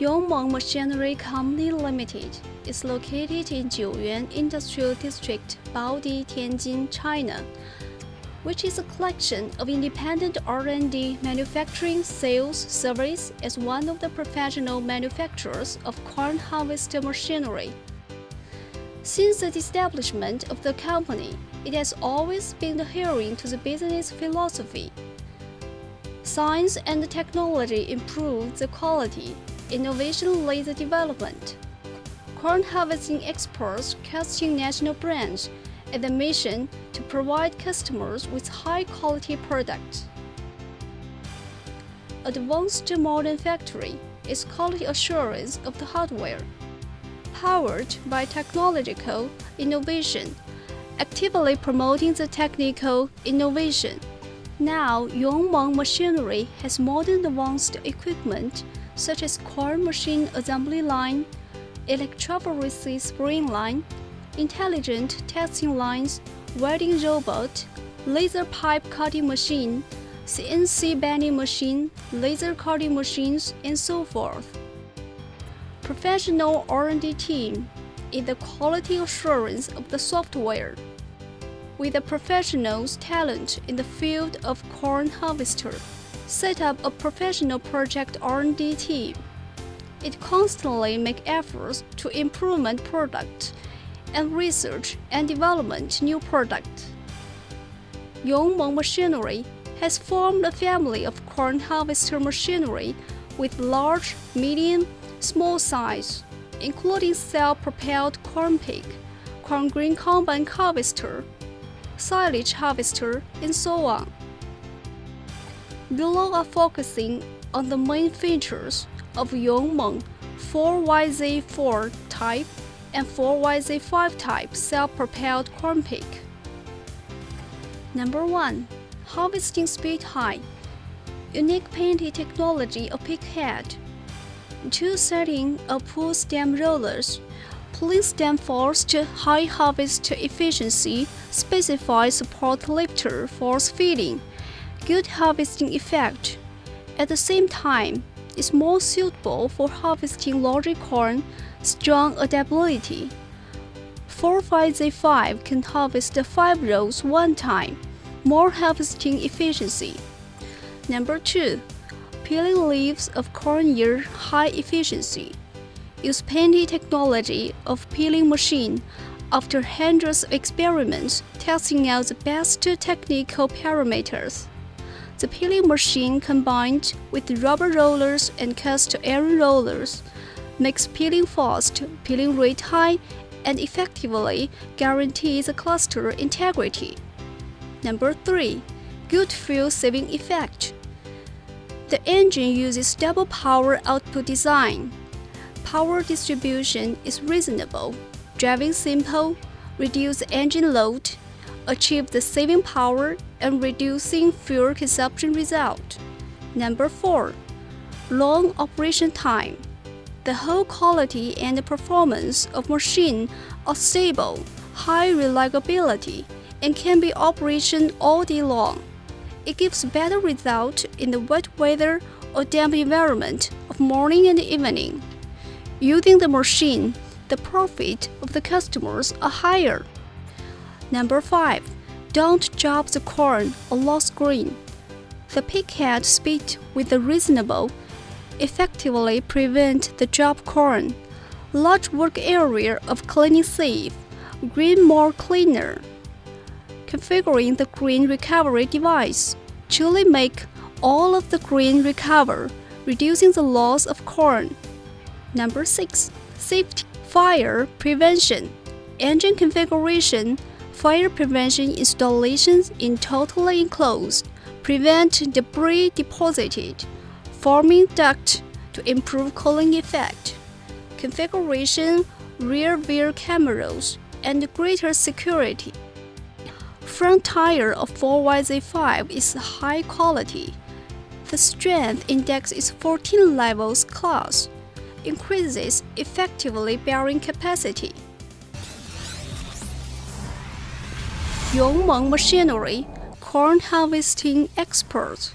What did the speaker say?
Yongmeng Machinery Company Limited is located in Jiuyuan Industrial District, Baodi, Tianjin, China, which is a collection of independent R&D manufacturing, sales, service as one of the professional manufacturers of corn harvester machinery. Since the establishment of the company, it has always been adhering to the business philosophy. Science and technology improve the quality, innovation leads the development. Corn harvesting experts casting national brands and the mission to provide customers with high-quality products. Advanced modern factory is quality assurance of the hardware, powered by technological innovation, actively promoting the technical innovation. Now, Yongmeng Machinery has modern advanced equipment such as corn machine assembly line, electrophoresis spring line, intelligent testing lines, welding robot, laser pipe cutting machine, CNC bending machine, laser cutting machines, and so forth. Professional R&D team is the quality assurance of the software. With the professionals' talent in the field of corn harvester, set up a professional project R&D team. It constantly makes efforts to improvement product and research and development new products. Yongmeng Machinery has formed a family of corn harvester machinery with large, medium, small size, including self-propelled corn pick, corn grain combine harvester, silage harvester, and so on. Below are focusing on the main features of Yongmeng 4YZ4 type and 4YZ5 type self-propelled corn pick. Number 1. Harvesting speed high. Unique painted technology of pick head. 2 setting of pull stem rollers. Pulling stem force to high harvest efficiency, specified support lifter force feeding, good harvesting effect. At the same time, it's more suitable for harvesting larger corn, strong adaptability. 4YZ5 can harvest 5 rows one time, more harvesting efficiency. Number 2. Peeling leaves of corn ear high efficiency. Use painted technology of peeling machine after hundreds of experiments testing out the best technical parameters. The peeling machine combined with rubber rollers and cast iron rollers makes peeling fast, peeling rate high, and effectively guarantees the cluster integrity. Number 3. Good fuel saving effect. The engine uses double power output design. Power distribution is reasonable, driving simple, reduce engine load, achieve the saving power and reducing fuel consumption result. Number 4. Long operation time. The whole quality and performance of machine are stable, high reliability, and can be operation all day long. It gives better result in the wet weather or damp environment of morning and evening. Using the machine, the profit of the customers are higher. Number 5. Don't drop the corn or lose grain. The pick head speed with a reasonable, effectively prevent the drop corn. Large work area of cleaning safe, grain more cleaner. Configuring the grain recovery device, truly make all of the grain recover, reducing the loss of corn. Number 6. Safety. Fire prevention. Engine configuration. Fire prevention installations in totally enclosed. Prevent debris deposited. Forming duct to improve cooling effect. Configuration. Rear view cameras and greater security. Front tire of 4YZ5 is high quality. The strength index is 14 levels class. Increases effectively bearing capacity. Yongmeng Machinery, corn harvesting expert.